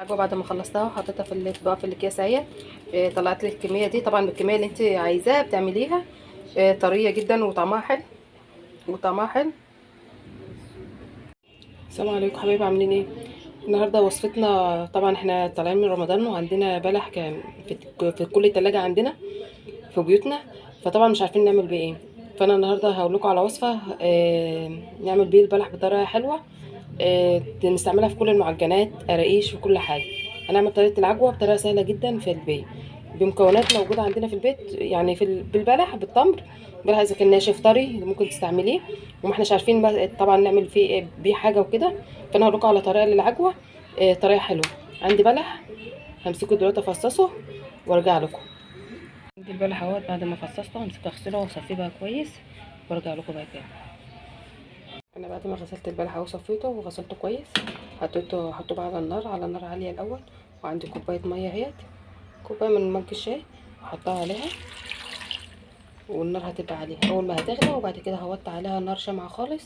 العجوه بعد ما خلصتها وحطيتها في الاطباق في الاكياس اهي. طلعت لي الكميه دي، طبعا بالكميه اللي انت عايزاها بتعمليها. طريه جدا وطعمها حلو وطعمها حلو. السلام عليكم حبايبي، عاملين ايه؟ النهارده وصفتنا، طبعا احنا طالعين من رمضان وعندنا بلح كان في كل التلاجة عندنا في بيوتنا، فطبعا مش عارفين نعمل بيه ايه. فانا النهارده هقول لكم على وصفه نعمل بيه البلح بطريقه حلوه. نستعملها في كل المعجنات، قراقيش وكل حاجه. هنعمل طريقه العجوه بطريقه سهله جدا في البيت بمكونات موجوده عندنا في البيت، يعني بالبلح بالتمر. بلح اذا كان ناشف طري ممكن تستعمليه، وما احناش عارفين طبعا نعمل فيه بيه حاجه وكده. فانا هقول لكم على طريقه للعجوه، طريقه حلوه. عندي بلح، همسكه دلوقتي افصصه وارجع لكم. عندي البلح اهوت، بعد ما فصصته همسكه اغسله واصفيه بقى كويس وارجع لكم بقى تاني. انا بعد ما غسلت البلح اهو صفيته وغسلته كويس، حطيته بقى على نار عاليه الاول. وعندي كوبايه ميه اهيت، كوبايه من مج الشاي احطها عليها، والنار هتبقى عليها اول ما هتغلى. وبعد كده هوطي عليها النار شمعة خالص،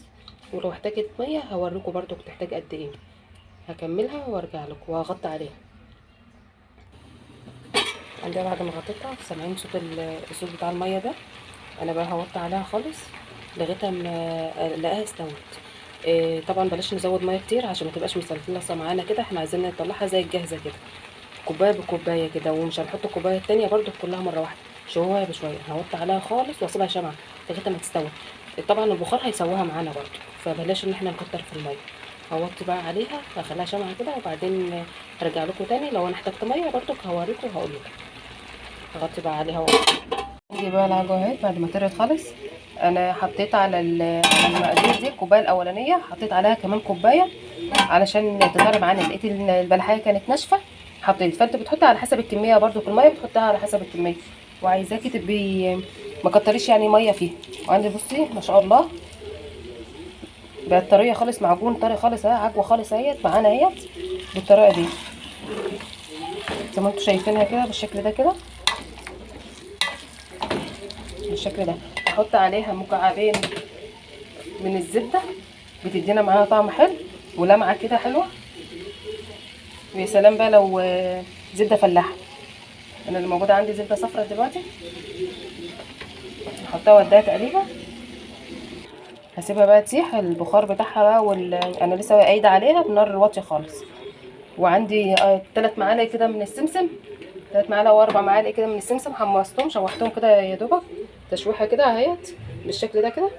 ولو احتاجت ميه هوريكم برضو بتحتاج قد ايه. هكملها وارجع لكم وهغطي عليها. عندي بعد ما غطيتها سامعين الصوت بتاع الميه ده. انا بقى هوطي عليها خالص لغايه ما الاقيها استوت. طبعا بلاش نزود ميه كتير عشان ما تبقاش مسلطلصه معانا كده، احنا عايزين نطلعها زي الجاهزه كده، كوبايه بكوبايه كده. ومش هنحط الكوبايه التانية برضو كلها مره واحده، شويه بشويه. هوطي عليها خالص واسيبها شمعة لغايه ما تستوي. طبعا البخار هيسويها معانا برضو، فبلاش ان احنا نكتر في الميه. هوطي بقى عليها هخليها شمعة كده، وبعدين هرجع لكم تاني لو انا احتجت ميه برضو هوريكم وهقول لكم. هغطي بقى عليها دي بقى العجوه اهي بعد ما طرت خالص. انا حطيت على المقادير دي الكوبايه الاولانيه، حطيت عليها كمان كوبايه علشان تطرى معانا. لقيت البلحيه كانت ناشفه حطيت. فانت بتحطي على حسب الكميه برضو، في الميه بتحطها على حسب الكميه، وعايزاكي تبقي ما كتريش يعني ميه فيها. وعندي بصي ما شاء الله بقت طريه خالص، معجون طري خالص اهي، عجوه خالص اهيت معانا اهيت بالطريقه دي زي ما انتم شايفينها كده، بالشكل ده كده، بالشكل ده. احط عليها مكعبين من الزبده بتدينا معاها طعم حلو ولمعه كده حلوه. ويا سلام بقى لو زبده فلاحه. انا اللي موجوده عندي زبده صفرا دلوقتي، احطها واديها تقليبه. هسيبها بقى تسيح البخار بتاعها بقى، انا لسه قايده عليها بنار واطيه خالص. وعندي 3 معالق كده من السمسم، 3 معالق او 4 معالق كده من السمسم، حمصتهم شوحتهم كده يا دوبك تشويحه كده اهيت بالشكل ده كده.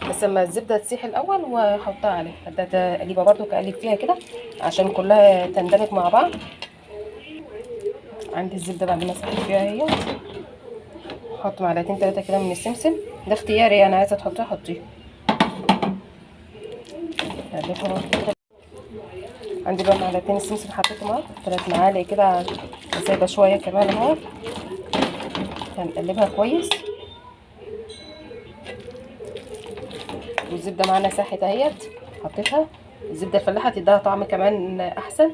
بس لما الزبده تسيح الاول واحطها عليها اديها تقليبه برده، اقلب فيها كده عشان كلها تندمج مع بعض. عندي الزبده بعد ما سحت فيها اهي، احط معلقتين 3 كده من السمسم، ده اختياري، انا عايزه تحطيه حطيه. عندي بقى معلقتين السمسم حطيتهم اهو، 3 معالق كده، سايبه شويه كمان اهو. هنقلبها كويس. والزبده معانا ساحت اهيت، حطيتها الزبده الفلاحه تديها طعم كمان احسن.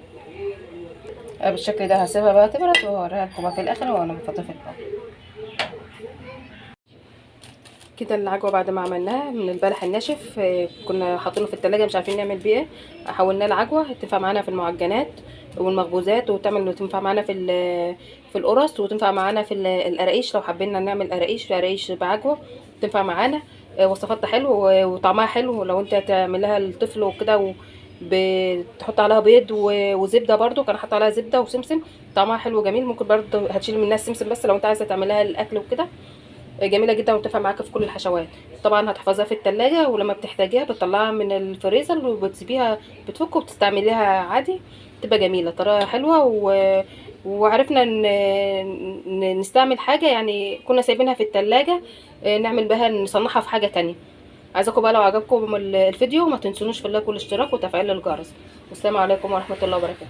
بالشكل ده هسيبها بقى تبرد واوريها لكم في الاخر وانا بفضي في الطبق. كده العجوه بعد ما عملناها من البلح الناشف، كنا حاطينه في التلاجة مش عارفين نعمل بيه ايه، حولناه لعجوه تنفع معانا في المعجنات والمخبوزات، تنفع معانا في القرص، وتنفع معانا في القراقيش. لو حبينا نعمل قراقيش بعجوه تنفع معانا. وصفاتها حلو وطعمها حلو. لو انت هتعملها للطفل وكده بتحط عليها بيض وزبده، برده كان حاطه عليها زبده وسمسم، طعمها حلو جميل. ممكن برده هتشيل منها السمسم بس لو انت عايزه تعملها للاكل وكده. جميله جدا وتنفع معاك في كل الحشوات. طبعا هتحفظها في التلاجة، ولما بتحتاجيها بتطلعها من الفريزر وبتسيبيها بتفك وبتستعمليها عادي، تبقى جميله طريقه حلوه. وعرفنا نستعمل حاجه يعني كنا سايبينها في التلاجة، نعمل بها نصنعها في حاجه تانية. عايزاكم بقى لو عجبكم الفيديو ما تنسونوش في اللايك والاشتراك وتفعيل الجرس. والسلام عليكم ورحمه الله وبركاته.